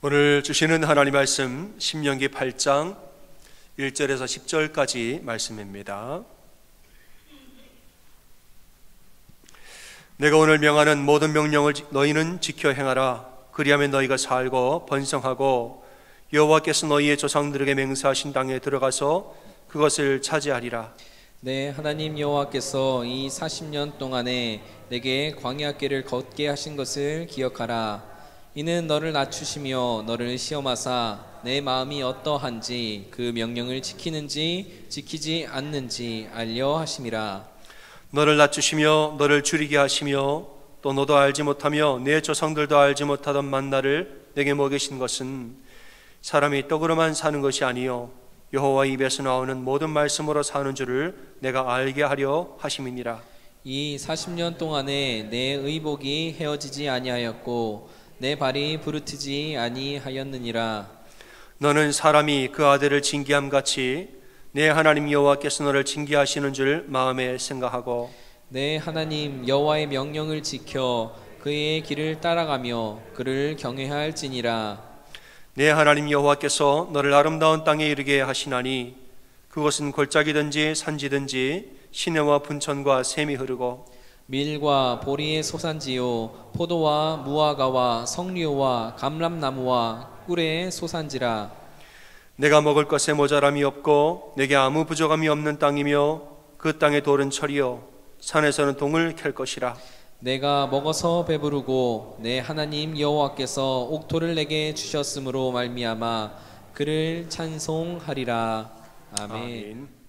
오늘 주시는 하나님 말씀 신명기 8장 1절에서 10절까지 말씀입니다. 내가 오늘 명하는 모든 명령을 너희는 지켜 행하라. 그리하면 너희가 살고 번성하고 여호와께서 너희의 조상들에게 맹세하신 땅에 들어가서 그것을 차지하리라. 네, 하나님 여호와께서 이 40년 동안에 내게 광야길을 걷게 하신 것을 기억하라. 이는 너를 낮추시며 너를 시험하사 내 마음이 어떠한지 그 명령을 지키는지 지키지 않는지 알려 하심이라. 너를 낮추시며 너를 줄이게 하시며 또 너도 알지 못하며 내 조상들도 알지 못하던 만나를 내게 먹이신 것은 사람이 떡으로만 사는 것이 아니요 여호와 입에서 나오는 모든 말씀으로 사는 줄을 내가 알게 하려 하심이니라. 이 40년 동안에 내 의복이 헤어지지 아니하였고 내 발이 부르트지 아니하였느니라. 너는 사람이 그 아들을 징계함 같이 내 하나님 여호와께서 너를 징계하시는 줄 마음에 생각하고 내 하나님 여호와의 명령을 지켜 그의 길을 따라가며 그를 경외할지니라. 내 하나님 여호와께서 너를 아름다운 땅에 이르게 하시나니 그것은 골짜기든지 산지든지 시내와 분천과 샘이 흐르고 밀과 보리의 소산지요 포도와 무화과와 석류와 감람나무와 꿀의 소산지라. 내가 먹을 것에 모자람이 없고 내게 아무 부족함이 없는 땅이며 그 땅의 돌은 철이요 산에서는 동을 캘 것이라. 내가 먹어서 배부르고 내 하나님 여호와께서 옥토를 내게 주셨으므로 말미암아 그를 찬송하리라. 아멘.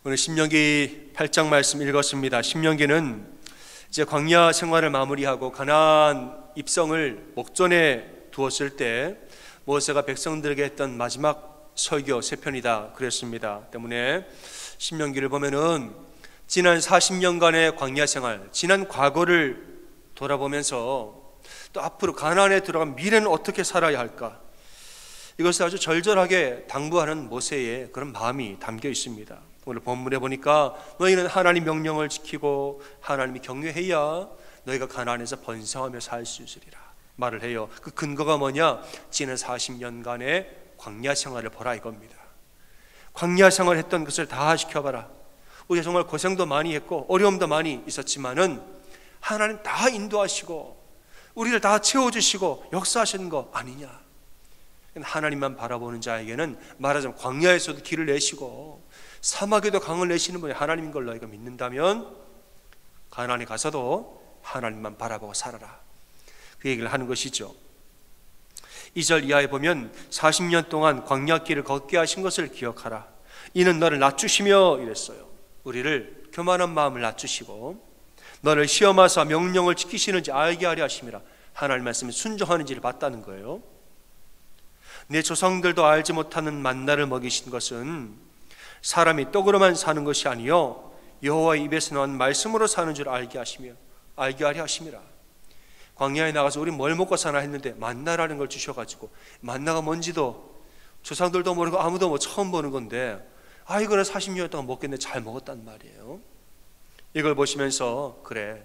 오늘 신명기 8장 말씀 읽었습니다. 신명기는 이제 광야 생활을 마무리하고 가나안 입성을 목전에 두었을 때 모세가 백성들에게 했던 마지막 설교 세 편이다 그랬습니다. 때문에 신명기를 보면은 지난 40년간의 광야 생활, 지난 과거를 돌아보면서 또 앞으로 가나안에 들어간 미래는 어떻게 살아야 할까, 이것을 아주 절절하게 당부하는 모세의 그런 마음이 담겨 있습니다. 오늘 본문에 보니까 너희는 하나님 명령을 지키고 하나님이 경외해야 너희가 가나안에서 번성하며 살 수 있으리라 말을 해요. 그 근거가 뭐냐? 지난 40년간의 광야 생활을 보라 이겁니다. 광야 생활 했던 것을 다 지켜봐라. 우리가 정말 고생도 많이 했고 어려움도 많이 있었지만은 하나님 다 인도하시고 우리를 다 채워주시고 역사하시는 거 아니냐. 하나님만 바라보는 자에게는 말하자면 광야에서도 길을 내시고 사막에도 강을 내시는 분이 하나님인 걸 너희가 믿는다면 가나안에 가서도 하나님만 바라보고 살아라, 그 얘기를 하는 것이죠. 2절 이하에 보면 40년 동안 광야길을 걷게 하신 것을 기억하라. 이는 너를 낮추시며 이랬어요. 우리를 교만한 마음을 낮추시고 너를 시험하사 명령을 지키시는지 알게 하려 하심이라. 하나님 말씀에 순종하는지를 봤다는 거예요. 내 조상들도 알지 못하는 만나를 먹이신 것은 사람이 떡으로만 사는 것이 아니요 여호와의 입에서 나온 말씀으로 사는 줄 알게 하려 하심이라. 광야에 나가서 우리 뭘 먹고 사나 했는데 만나라는 걸 주셔가지고 만나가 뭔지도 조상들도 모르고 아무도 처음 보는 건데 이거는 40년 동안 먹겠네, 잘 먹었단 말이에요. 이걸 보시면서 그래,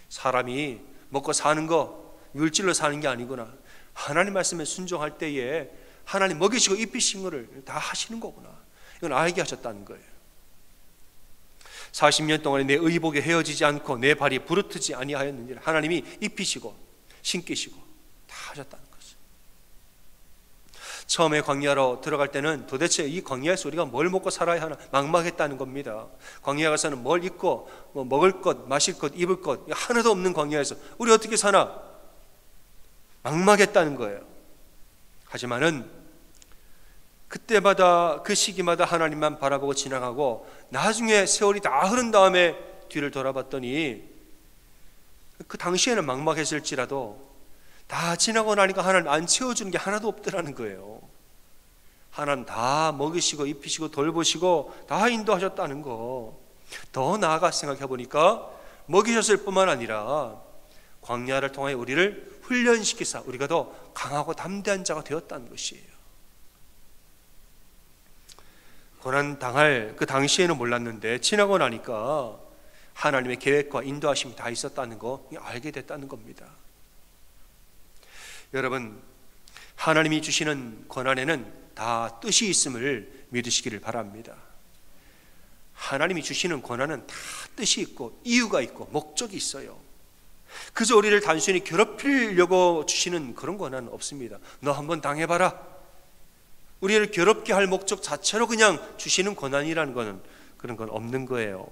사람이 먹고 사는 거 물질로 사는 게 아니구나, 하나님 말씀에 순종할 때에 하나님 먹이시고 입히신 거를 다 하시는 거구나, 이건 알게 하셨다는 거예요. 40년 동안에 내 의복에 헤어지지 않고 내 발이 부르트지 아니하였느니라. 하나님이 입히시고 신기시고 다 하셨다는 거죠. 처음에 광야로 들어갈 때는 도대체 이 광야에서 우리가 뭘 먹고 살아야 하나 막막했다는 겁니다. 광야에 가서는 뭘 입고 먹을 것, 마실 것, 입을 것 하나도 없는 광야에서 우리 어떻게 사나 막막했다는 거예요. 하지만은 그때마다 그 시기마다 하나님만 바라보고 지나가고 나중에 세월이 다 흐른 다음에 뒤를 돌아봤더니 그 당시에는 막막했을지라도 다 지나고 나니까 하나님 안 채워주는 게 하나도 없더라는 거예요. 하나님 다 먹이시고 입히시고 돌보시고 다 인도하셨다는 거. 더 나아가 생각해 보니까 먹이셨을 뿐만 아니라 광야를 통해 우리를 훈련시키사 우리가 더 강하고 담대한 자가 되었다는 것이에요. 고난 당할 그 당시에는 몰랐는데 지나고 나니까 하나님의 계획과 인도하심이 다 있었다는 거 알게 됐다는 겁니다. 여러분, 하나님이 주시는 고난에는 다 뜻이 있음을 믿으시기를 바랍니다. 하나님이 주시는 고난은 다 뜻이 있고 이유가 있고 목적이 있어요. 그저 우리를 단순히 괴롭히려고 주시는 그런 고난은 없습니다. 너 한번 당해봐라. 우리를 괴롭게 할 목적 자체로 그냥 주시는 고난이라는 것은 그런 건 없는 거예요.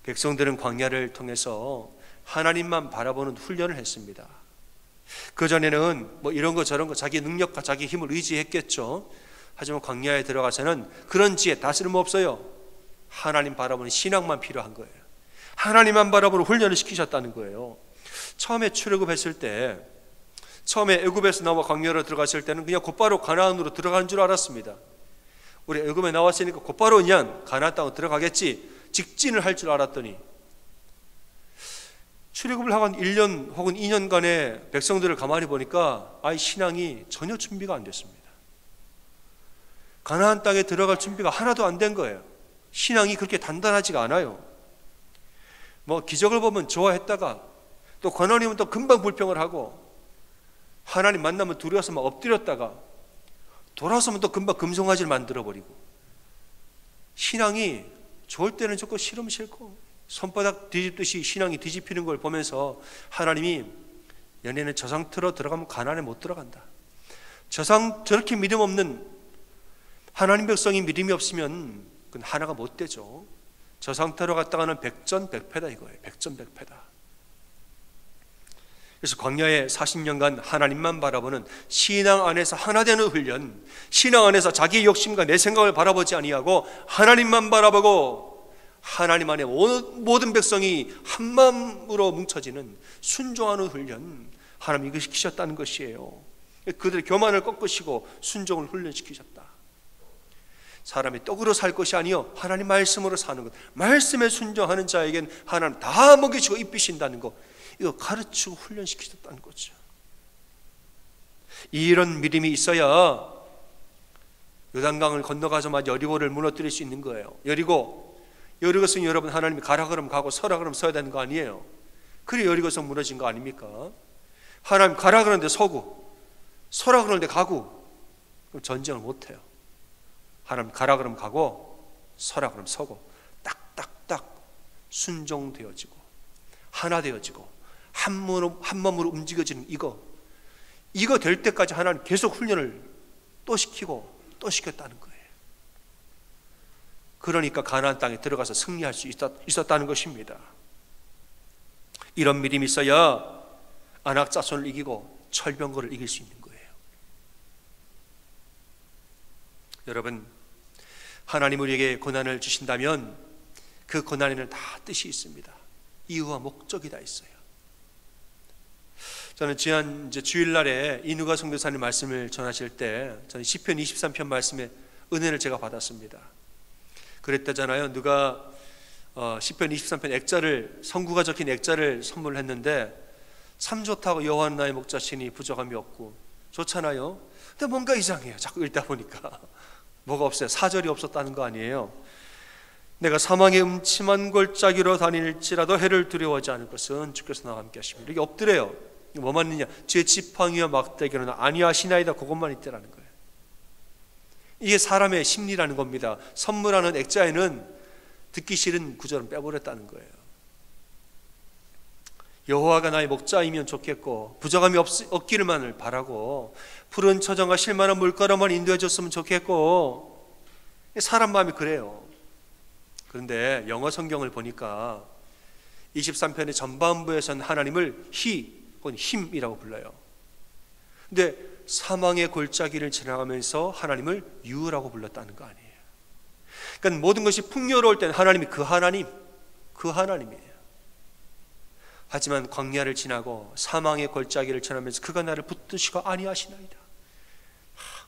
백성들은 광야를 통해서 하나님만 바라보는 훈련을 했습니다. 그전에는 뭐 이런 거 저런 거 자기 능력과 자기 힘을 의지했겠죠. 하지만 광야에 들어가서는 그런 지혜 다 쓸모없어요. 하나님 바라보는 신앙만 필요한 거예요. 하나님만 바라보는 훈련을 시키셨다는 거예요. 처음에 출애굽했을 때, 처음에 애굽에서 나와 광야로 들어갔을 때는 그냥 곧바로 가나안으로 들어가는 줄 알았습니다. 우리 애굽에 나왔으니까 곧바로 그냥 가나안 땅으로 들어가겠지, 직진을 할 줄 알았더니 출애굽을 하고 한 1년 혹은 2년간의 백성들을 가만히 보니까 신앙이 전혀 준비가 안 됐습니다. 가나안 땅에 들어갈 준비가 하나도 안 된 거예요. 신앙이 그렇게 단단하지가 않아요. 뭐 기적을 보면 좋아했다가 또 고난이면 또 금방 불평을 하고, 하나님 만나면 두려워서 막 엎드렸다가 돌아서면 또 금방 금송아지를 만들어버리고, 신앙이 좋을 때는 좋고 싫으면 싫고, 손바닥 뒤집듯이 신앙이 뒤집히는 걸 보면서 하나님이 연애는 저 상태로 들어가면 가나안에 못 들어간다. 저렇게 믿음 없는 하나님 백성이 믿음이 없으면 그건 하나가 못 되죠. 저 상태로 갔다가는 백전백패다 이거예요. 백전백패다. 그래서 광야에 40년간 하나님만 바라보는 신앙 안에서 하나 되는 훈련, 신앙 안에서 자기 욕심과 내 생각을 바라보지 아니하고 하나님만 바라보고 하나님 안에 모든 백성이 한 마음으로 뭉쳐지는 순종하는 훈련, 하나님이 이거 시키셨다는 것이에요. 그들의 교만을 꺾으시고 순종을 훈련시키셨다. 사람이 떡으로 살 것이 아니요 하나님 말씀으로 사는 것, 말씀에 순종하는 자에겐 하나님 다 먹이시고 입히신다는 것, 이거 가르치고 훈련시키셨다는 거죠. 이런 믿음이 있어야 요단강을 건너가자마자 여리고를 무너뜨릴 수 있는 거예요. 여리고성이 여러분 하나님이 가라 그러면 가고 서라 그러면 서야 되는 거 아니에요. 그래 여리고성 무너진 거 아닙니까? 하나님 가라 그러는데 서고 서라 그러는데 가고, 그럼 전쟁을 못해요. 하나님 가라 그러면 가고 서라 그러면 서고, 딱딱딱 순종되어지고 하나 되어지고 한 몸으로 움직여지는 이거 될 때까지 하나님 계속 훈련을 또 시키고 또 시켰다는 거예요. 그러니까 가나안 땅에 들어가서 승리할 수 있었다는 것입니다. 이런 믿음이 있어야 안악자손을 이기고 철병거를 이길 수 있는 거예요. 여러분, 하나님 우리에게 고난을 주신다면 그 고난에는 다 뜻이 있습니다. 이유와 목적이 다 있어요. 저는 지난 주일날에 이누가 선교사님 말씀을 전하실 때 저는 시편 23편 말씀에 은혜를 제가 받았습니다. 그랬다잖아요. 누가 시편 23편 액자를, 성구가 적힌 액자를 선물했는데 참 좋다고, 여호와는 나의 목자시니 부족함이 없고, 좋잖아요. 근데 뭔가 이상해요. 자꾸 읽다 보니까 뭐가 없어요. 사절이 없었다는 거 아니에요. 내가 사망의 음침한 골짜기로 다닐지라도 해를 두려워하지 않을 것은 주께서 나와 함께 하십니다. 이게 엎드려요. 뭐 맞느냐? 제 지팡이와 막대기로는 아니하시나이다. 그것만 있더라는 거예요. 이게 사람의 심리라는 겁니다. 선물하는 액자에는 듣기 싫은 구절은 빼버렸다는 거예요. 여호와가 나의 목자이면 좋겠고, 부족함이 없기를만을 바라고, 푸른 초장과 실만한 물가로만 인도해 줬으면 좋겠고, 사람 마음이 그래요. 그런데 영어 성경을 보니까 23편의 전반부에서는 하나님을 He 혹은 힘이라고 불러요. 근데 사망의 골짜기를 지나가면서 하나님을 You라고 불렀다는 거 아니에요. 그러니까 모든 것이 풍요로울 때는 하나님이 그 하나님이에요. 하지만 광야를 지나고 사망의 골짜기를 지나면서 그가 나를 붙드시고 아니하시나이다.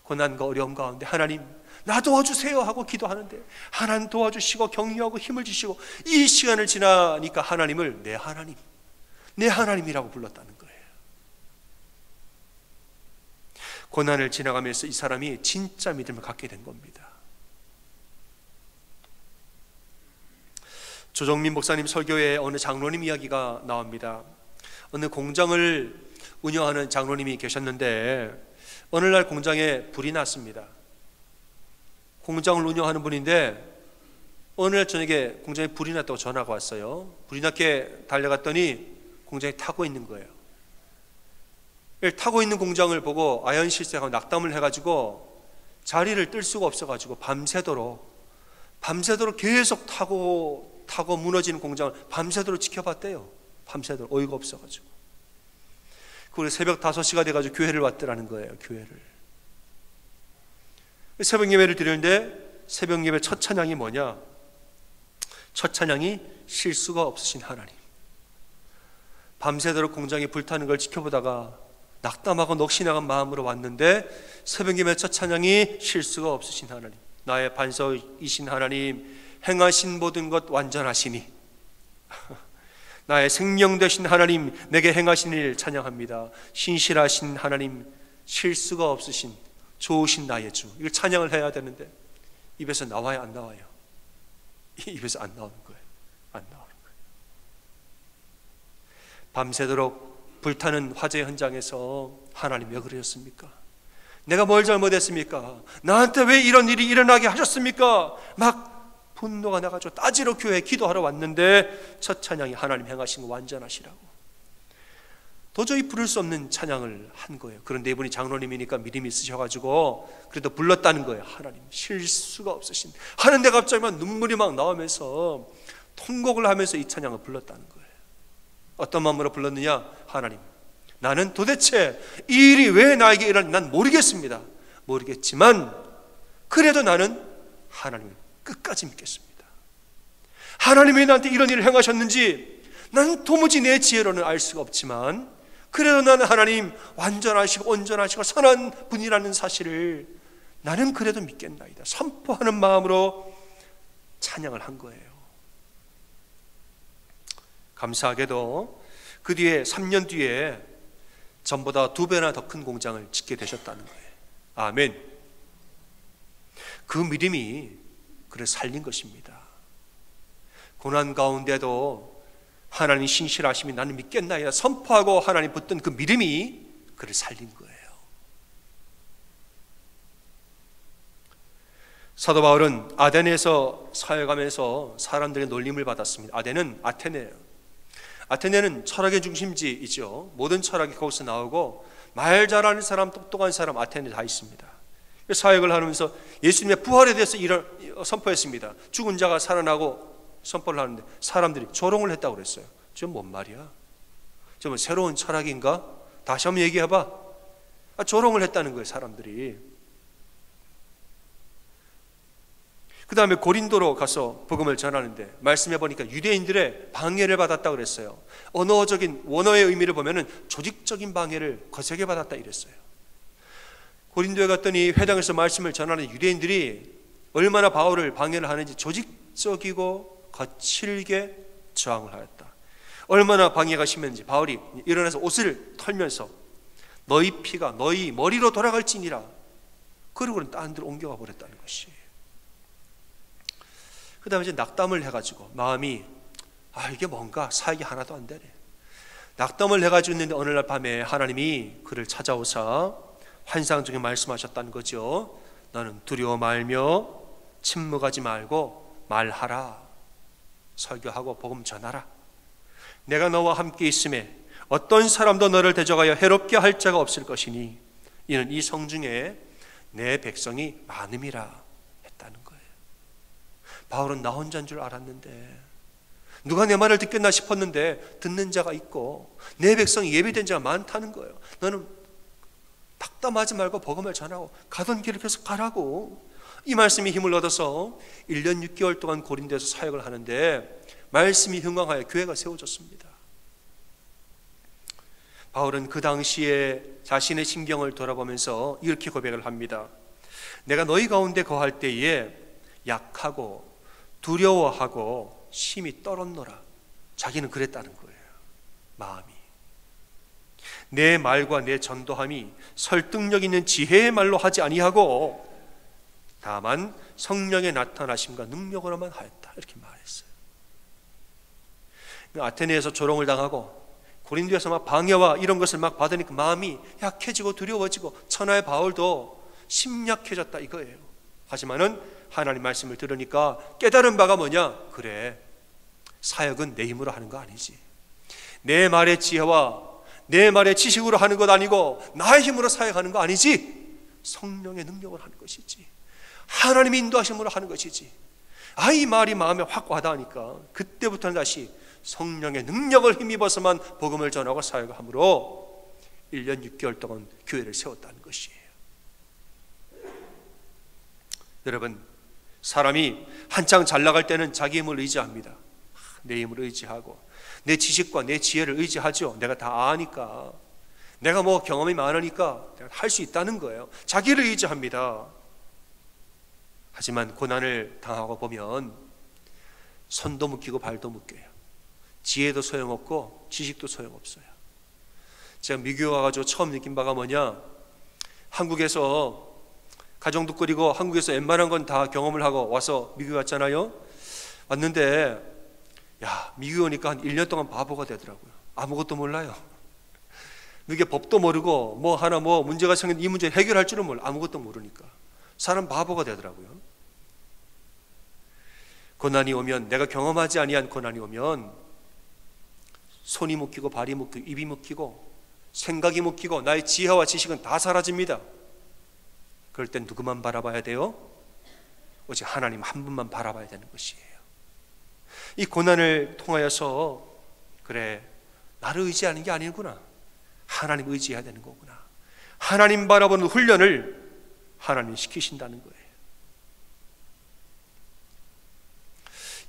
고난과 어려움 가운데 하나님 나 도와주세요 하고 기도하는데 하나님 도와주시고 격려하고 힘을 주시고, 이 시간을 지나니까 하나님을 내 하나님이라고 불렀다는 거예요. 고난을 지나가면서 이 사람이 진짜 믿음을 갖게 된 겁니다. 조정민 목사님 설교에 어느 장로님 이야기가 나옵니다. 어느 공장을 운영하는 장로님이 계셨는데 어느 날 공장에 불이 났습니다. 공장을 운영하는 분인데 어느 날 저녁에 공장에 불이 났다고 전화가 왔어요. 불이 났게 달려갔더니 공장에 타고 있는 거예요. 타고 있는 공장을 보고 아연실색하고 낙담을 해가지고 자리를 뜰 수가 없어가지고 밤새도록 계속 타고 무너지는 공장을 밤새도록 지켜봤대요. 밤새도록 어이가 없어가지고. 그리고 새벽 5시가 돼가지고 교회를 왔더라는 거예요. 교회를. 새벽 예배를 드리는데 새벽 예배 첫 찬양이 뭐냐? 첫 찬양이 실수가 없으신 하나님. 밤새도록 공장이 불타는 걸 지켜보다가 낙담하고 넋이 나간 마음으로 왔는데 새벽 예배 첫 찬양이 실수가 없으신 하나님, 나의 반석이신 하나님, 행하신 모든 것 완전하시니 나의 생명 되신 하나님, 내게 행하신 일 찬양합니다. 신실하신 하나님, 실수가 없으신 좋으신 나의 주. 이걸 찬양을 해야 되는데 입에서 나와요, 안 나와요? 입에서 안 나오는 거예요. 안 나오는 거예요. 밤새도록 불타는 화재 현장에서 하나님 왜 그러셨습니까? 내가 뭘 잘못했습니까? 나한테 왜 이런 일이 일어나게 하셨습니까? 막 분노가 나가지고 따지러 교회에 기도하러 왔는데 첫 찬양이 하나님 행하신 거 완전하시라고. 도저히 부를 수 없는 찬양을 한 거예요. 그런데 이분이 장로님이니까 믿음이 있으셔가지고 그래도 불렀다는 거예요. 하나님 실수가 없으신. 하는데 갑자기 막 눈물이 막 나오면서 통곡을 하면서 이 찬양을 불렀다는 거예요. 어떤 마음으로 불렀느냐? 하나님, 나는 도대체 이 일이 왜 나에게 일어나는지 난 모르겠습니다. 모르겠지만 그래도 나는 하나님을 끝까지 믿겠습니다. 하나님이 나한테 이런 일을 행하셨는지 나는 도무지 내 지혜로는 알 수가 없지만 그래도 나는 하나님 완전하시고 온전하시고 선한 분이라는 사실을 나는 그래도 믿겠나이다 선포하는 마음으로 찬양을 한 거예요. 감사하게도 그 뒤에 3년 뒤에 전보다 2배나 더 큰 공장을 짓게 되셨다는 거예요. 아멘. 그 믿음이 그를 살린 것입니다. 고난 가운데도 하나님 신실하심이 나는 믿겠나이다 선포하고 하나님 붙든 그 믿음이 그를 살린 거예요. 사도 바울은 아테네에서 사역하면서 사람들의 놀림을 받았습니다. 아테네예요. 아테네는 철학의 중심지이죠. 모든 철학이 거기서 나오고 말 잘하는 사람, 똑똑한 사람 아테네에 다 있습니다. 사역을 하면서 예수님의 부활에 대해서 선포했습니다. 죽은 자가 살아나고 선포를 하는데 사람들이 조롱을 했다고 그랬어요. 저 뭔 말이야? 저 뭐 새로운 철학인가? 다시 한번 얘기해봐. 조롱을 했다는 거예요, 사람들이. 그 다음에 고린도로 가서 복음을 전하는데 말씀해 보니까 유대인들의 방해를 받았다고 그랬어요. 언어적인 원어의 의미를 보면은 조직적인 방해를 거세게 받았다 이랬어요. 고린도에 갔더니 회당에서 말씀을 전하는 유대인들이 얼마나 바울을 방해를 하는지 조직적이고 거칠게 저항을 하였다. 얼마나 방해가 심했는지 바울이 일어나서 옷을 털면서 너희 피가 너희 머리로 돌아갈지니라. 그러고는 딴 데로 옮겨가 버렸다는 것이. 그 다음에 이제 낙담을 해가지고 마음이 이게 뭔가 사역이 하나도 안 되네. 낙담을 해가지고 있는데 어느 날 밤에 하나님이 그를 찾아오사 환상 중에 말씀하셨다는 거죠. 너는 두려워 말며 침묵하지 말고 말하라. 설교하고 복음 전하라. 내가 너와 함께 있음에 어떤 사람도 너를 대적하여 해롭게 할 자가 없을 것이니 이는 이 성중에 내 백성이 많음이라 했다는 거예요. 바울은 나 혼자인 줄 알았는데 누가 내 말을 듣겠나 싶었는데 듣는 자가 있고 내 백성이 예비된 자가 많다는 거예요. 너는 낙담하지 말고 복음을 전하고 가던 길을 계속 가라고. 이 말씀이 힘을 얻어서 1년 6개월 동안 고린도에서 사역을 하는데 말씀이 흥황하여 교회가 세워졌습니다. 바울은 그 당시에 자신의 심경을 돌아보면서 이렇게 고백을 합니다. 내가 너희 가운데 거할 때에 약하고 두려워하고 심히 떨었노라. 자기는 그랬다는 거예요. 마음이. 내 말과 내 전도함이 설득력 있는 지혜의 말로 하지 아니하고 다만 성령의 나타나심과 능력으로만 하였다. 이렇게 말했어요. 아테네에서 조롱을 당하고 고린도에서 막 방해와 이런 것을 막 받으니까 마음이 약해지고 두려워지고 천하의 바울도 심약해졌다 이거예요. 하지만은 하나님 말씀을 들으니까 깨달은 바가 뭐냐? 그래, 사역은 내 힘으로 하는 거 아니지. 내 말의 지혜와 내 말의 지식으로 하는 것 아니고 나의 힘으로 사역하는 거 아니지. 성령의 능력을 하는 것이지. 하나님의 인도하심으로 하는 것이지. 이 말이 마음에 확 와닿으니까 그때부터는 다시 성령의 능력을 힘입어서만 복음을 전하고 사역함으로 1년 6개월 동안 교회를 세웠다는 것이에요. 여러분, 사람이 한창 잘 나갈 때는 자기 힘을 의지합니다. 내 힘을 의지하고 내 지식과 내 지혜를 의지하죠. 내가 다 아니까, 내가 뭐 경험이 많으니까 할 수 있다는 거예요. 자기를 의지합니다. 하지만 고난을 당하고 보면 손도 묶이고 발도 묶여요. 지혜도 소용없고 지식도 소용없어요. 제가 미국에 와가지고 처음 느낀 바가 뭐냐, 한국에서 가정도 꾸리고 한국에서 웬만한 건 다 경험을 하고 와서 미국에 왔잖아요. 왔는데 미국에 오니까 한 1년 동안 바보가 되더라고요. 아무것도 몰라요. 미국의 법도 모르고 뭐 하나 뭐 문제가 생긴 이 문제 해결할 줄은 몰라. 아무것도 모르니까 사람 바보가 되더라고요. 고난이 오면, 내가 경험하지 아니한 고난이 오면 손이 묶이고 발이 묶이고 입이 묶이고 생각이 묶이고 나의 지혜와 지식은 다 사라집니다. 그럴 땐 누구만 바라봐야 돼요? 오직 하나님 한 분만 바라봐야 되는 것이에요. 이 고난을 통하여서 그래, 나를 의지하는 게 아니구나, 하나님 의지해야 되는 거구나, 하나님 바라보는 훈련을 하나님 시키신다는 거예요.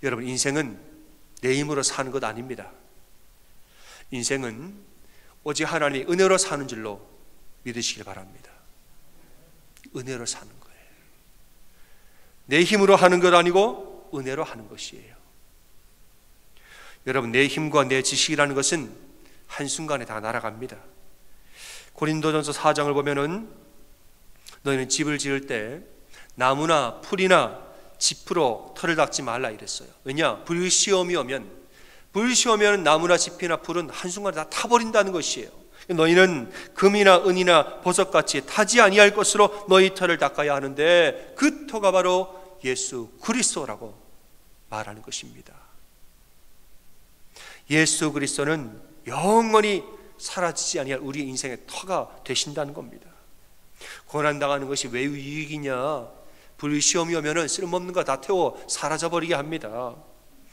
여러분, 인생은 내 힘으로 사는 것 아닙니다. 인생은 오직 하나님의 은혜로 사는 줄로 믿으시길 바랍니다. 은혜로 사는 거예요. 내 힘으로 하는 것 아니고 은혜로 하는 것이에요. 여러분, 내 힘과 내 지식이라는 것은 한순간에 다 날아갑니다. 고린도전서 4장을 보면은 너희는 집을 지을 때 나무나 풀이나 짚으로 털을 닦지 말라 이랬어요. 왜냐? 불시험이 오면 나무나 짚이나 풀은 한순간에 다 타버린다는 것이에요. 너희는 금이나 은이나 보석같이 타지 아니할 것으로 너희 털을 닦아야 하는데 그 터가 바로 예수 그리스도라고 말하는 것입니다. 예수 그리스도는 영원히 사라지지 아니할 우리 인생의 터가 되신다는 겁니다. 고난당하는 것이 왜 유익이냐? 불시험이 오면 쓸모없는 거 다 태워 사라져버리게 합니다.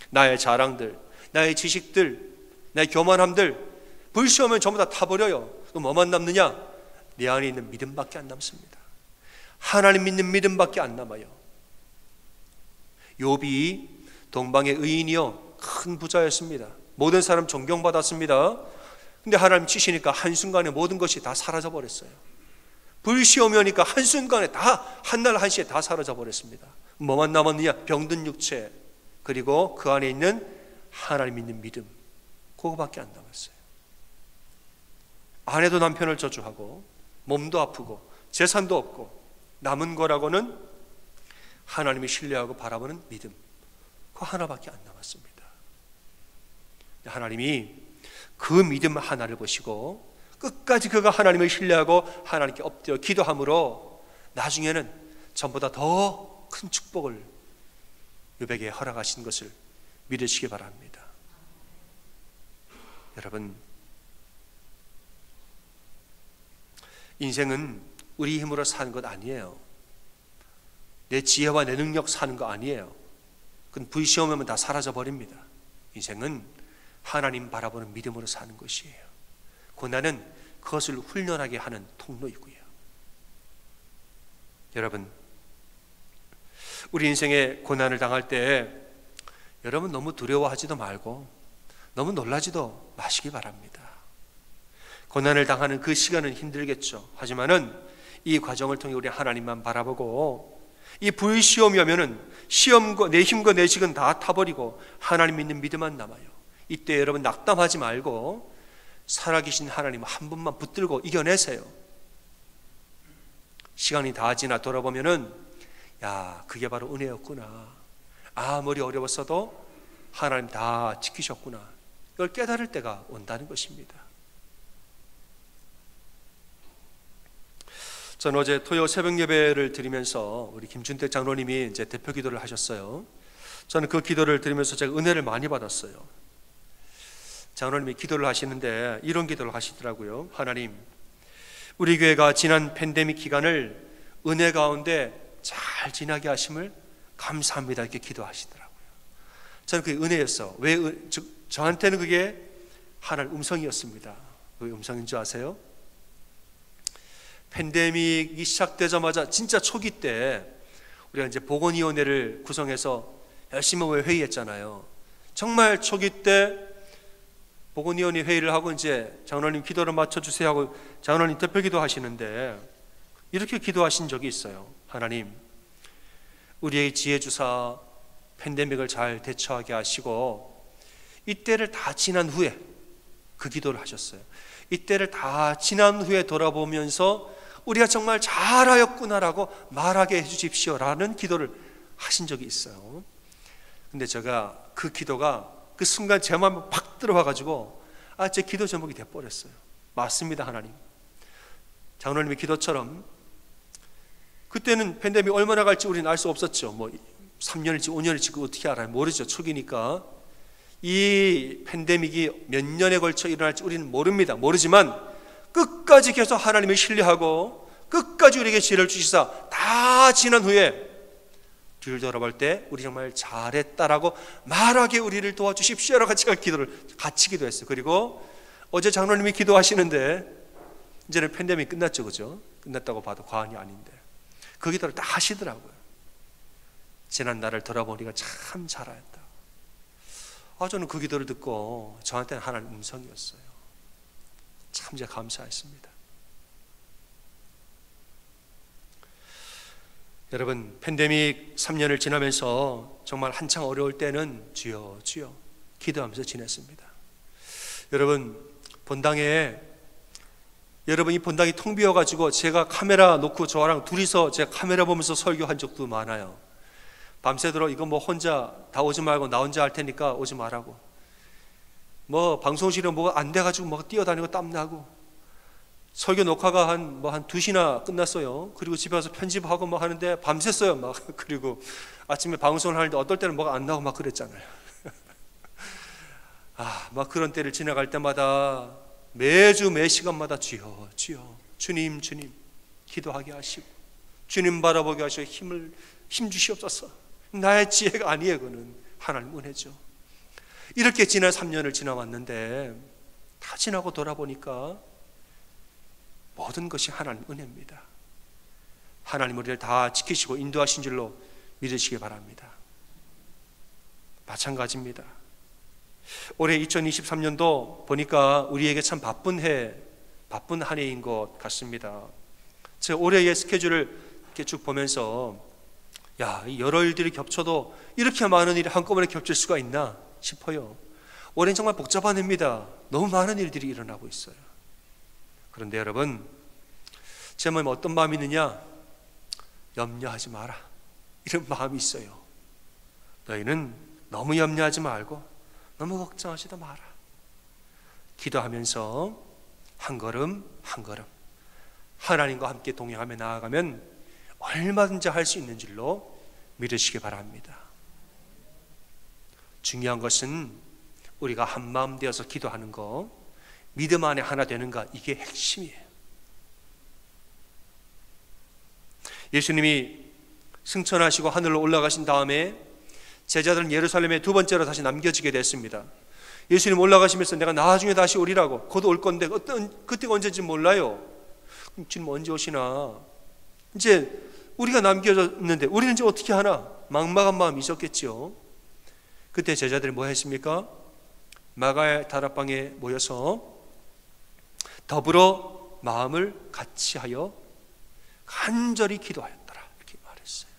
나의 자랑들, 나의 지식들, 나의 교만함들 불시험은 전부 다 타버려요. 그럼 뭐만 남느냐? 내 안에 있는 믿음밖에 안 남습니다. 하나님 믿는 믿음밖에 안 남아요. 욥이 동방의 의인이요 큰 부자였습니다. 모든 사람 존경받았습니다. 근데 하나님 치시니까 한순간에 모든 것이 다 사라져버렸어요. 불시험이 오니까 한순간에 다, 한날 한시에 다 사라져버렸습니다. 뭐만 남았느냐? 병든 육체, 그리고 그 안에 있는 하나님 믿는 믿음, 그거밖에 안 남았어요. 아내도 남편을 저주하고 몸도 아프고 재산도 없고 남은 거라고는 하나님을 신뢰하고 바라보는 믿음, 그거 하나밖에 안 남았습니다. 하나님이 그 믿음 하나를 보시고 끝까지 그가 하나님을 신뢰하고 하나님께 엎드려 기도함으로 나중에는 전보다 더 큰 축복을 욥에게 허락하신 것을 믿으시기 바랍니다. 여러분, 인생은 우리 힘으로 사는 것 아니에요. 내 지혜와 내 능력 사는 거 아니에요. 그건 불시험 오면 다 사라져 버립니다. 인생은 하나님 바라보는 믿음으로 사는 것이에요. 고난은 그것을 훈련하게 하는 통로이고요. 여러분, 우리 인생에 고난을 당할 때 여러분 너무 두려워하지도 말고 너무 놀라지도 마시기 바랍니다. 고난을 당하는 그 시간은 힘들겠죠. 하지만은 이 과정을 통해 우리 하나님만 바라보고 이 불시험이 오면은 시험과 내 힘과 내 지식은 다 타버리고 하나님 믿는 믿음만 남아요. 이때 여러분 낙담하지 말고 살아계신 하나님 한 분만 붙들고 이겨내세요. 시간이 다 지나 돌아보면은 그게 바로 은혜였구나. 아무리 어려웠어도 하나님 다 지키셨구나. 이걸 깨달을 때가 온다는 것입니다. 저는 어제 토요 새벽 예배를 드리면서 우리 김준택 장로님이 이제 대표 기도를 하셨어요. 저는 그 기도를 드리면서 제가 은혜를 많이 받았어요. 장로님이 기도를 하시는데 이런 기도를 하시더라고요. 하나님, 우리 교회가 지난 팬데믹 기간을 은혜 가운데 잘 지나게 하심을 감사합니다. 이렇게 기도하시더라고요. 저는 그게 은혜였어. 저한테는 그게 하나님 음성이었습니다. 왜 음성인 줄 아세요? 팬데믹이 시작되자마자 진짜 초기 때 우리가 이제 보건위원회를 구성해서 열심히 회의했잖아요. 정말 초기 때 보건위원회 회의를 하고 이제 장로님 기도를 맞춰주세요 하고 장로님 대표 기도하시는데 이렇게 기도하신 적이 있어요. 하나님, 우리에게 지혜 주사 팬데믹을 잘 대처하게 하시고 이때를 다 지난 후에 그 기도를 하셨어요. 이때를 다 지난 후에 돌아보면서 우리가 정말 잘하였구나라고 말하게 해주십시오라는 기도를 하신 적이 있어요. 근데 제가 그 기도가 그 순간 제 마음에 팍 들어와가지고 제 기도 제목이 돼버렸어요. 맞습니다, 하나님. 장로님의 기도처럼 그때는 팬데믹 얼마나 갈지 우리는 알 수 없었죠. 뭐 3년일지 5년일지 그거 어떻게 알아요? 모르죠. 초기니까. 이 팬데믹이 몇 년에 걸쳐 일어날지 우리는 모릅니다. 모르지만 끝까지 계속 하나님을 신뢰하고 끝까지 우리에게 지혜를 주시사 다 지난 후에 뒤를 돌아볼 때 우리 정말 잘했다라고 말하게 우리를 도와주십시오라고 같이 기도했어요. 그리고 어제 장로님이 기도하시는데 이제는 팬데믹 끝났죠, 그죠? 끝났다고 봐도 과언이 아닌데 그 기도를 다 하시더라고요. 지난 날을 돌아보니까 참 잘하였다. 저는 그 기도를 듣고 저한테는 하나님 음성이었어요. 참 제가 감사했습니다. 여러분, 팬데믹 3년을 지나면서 정말 한창 어려울 때는 주여 주여 기도하면서 지냈습니다. 여러분, 이 본당이 텅 비어가지고 제가 카메라 놓고 저랑 둘이서 제가 카메라 보면서 설교한 적도 많아요. 밤새도록 이거 뭐 혼자 다 오지 말고 나 혼자 할 테니까 오지 말라고, 뭐 방송실에 뭐가 안 돼가지고 뭐 뛰어다니고 땀나고, 설교 녹화가 한 2시나 끝났어요. 그리고 집에 와서 편집하고 뭐 하는데 밤샜어요 막. 그리고 아침에 방송을 하는데 어떨 때는 뭐가 안 나오고 막 그랬잖아요. 막 그런 때를 지나갈 때마다 매주 매 시간마다 주여 주여 주님 주님 기도하게 하시고 주님 바라보게 하시고 힘 주시옵소서. 나의 지혜가 아니에요. 그는 하나님 은혜죠. 이렇게 지난 3년을 지나왔는데 다 지나고 돌아보니까 모든 것이 하나님 은혜입니다. 하나님 우리를 다 지키시고 인도하신 줄로 믿으시기 바랍니다. 마찬가지입니다. 올해 2023년도 보니까 우리에게 참 바쁜 한 해인 것 같습니다. 제가 올해의 스케줄을 이렇게 쭉 보면서 여러 일들이 겹쳐도 이렇게 많은 일이 한꺼번에 겹칠 수가 있나 싶어요. 올해는 정말 복잡한 해입니다. 너무 많은 일들이 일어나고 있어요. 그런데 여러분, 제 마음에 어떤 마음이 있느냐? 염려하지 마라, 이런 마음이 있어요. 너희는 너무 염려하지 말고 너무 걱정하지도 마라. 기도하면서 한 걸음 한 걸음 하나님과 함께 동행하며 나아가면 얼마든지 할 수 있는 줄로 믿으시기 바랍니다. 중요한 것은 우리가 한 마음 되어서 기도하는 거, 믿음 안에 하나 되는가, 이게 핵심이에요. 예수님이 승천하시고 하늘로 올라가신 다음에 제자들은 예루살렘에 두 번째로 다시 남겨지게 됐습니다. 예수님 올라가시면서 내가 나중에 다시 오리라고, 곧 올 건데 그때가 언제인지 몰라요. 주님 언제 오시나? 이제 우리가 남겨졌는데 우리는 이제 어떻게 하나? 막막한 마음이 있었겠죠. 그때 제자들이 뭐 했습니까? 마가의 다락방에 모여서 더불어 마음을 같이 하여 간절히 기도하였더라, 이렇게 말했어요.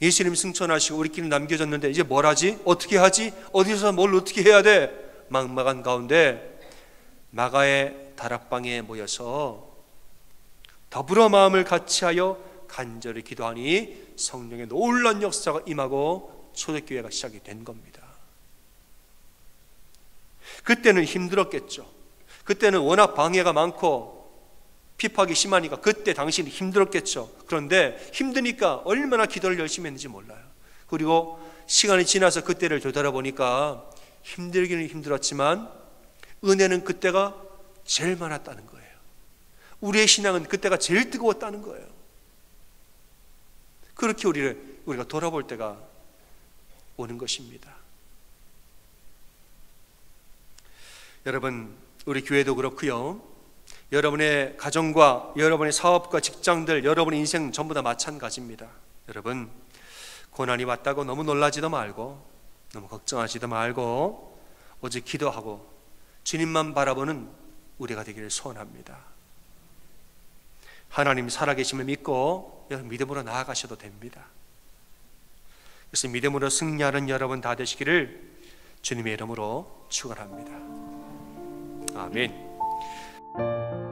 예수님 승천하시고 우리끼리 남겨졌는데 이제 뭘 하지? 어떻게 하지? 어디서 뭘 어떻게 해야 돼? 막막한 가운데 마가의 다락방에 모여서 더불어 마음을 같이 하여 간절히 기도하니 성령의 놀라운 역사가 임하고 초대교회가 시작이 된 겁니다. 그때는 힘들었겠죠. 그때는 워낙 방해가 많고 핍박이 심하니까 그때 당신이 힘들었겠죠. 그런데 힘드니까 얼마나 기도를 열심히 했는지 몰라요. 그리고 시간이 지나서 그때를 되돌아보니까 힘들기는 힘들었지만 은혜는 그때가 제일 많았다는 거예요. 우리의 신앙은 그때가 제일 뜨거웠다는 거예요. 그렇게 우리가 돌아볼 때가 오는 것입니다. 여러분, 우리 교회도 그렇고요. 여러분의 가정과 여러분의 사업과 직장들, 여러분의 인생 전부 다 마찬가지입니다. 여러분, 고난이 왔다고 너무 놀라지도 말고 너무 걱정하지도 말고 오직 기도하고 주님만 바라보는 우리가 되기를 소원합니다. 하나님 살아계심을 믿고 여러분 믿음으로 나아가셔도 됩니다. 그래서 믿음으로 승리하는 여러분 다 되시기를 주님의 이름으로 축원합니다. 아멘.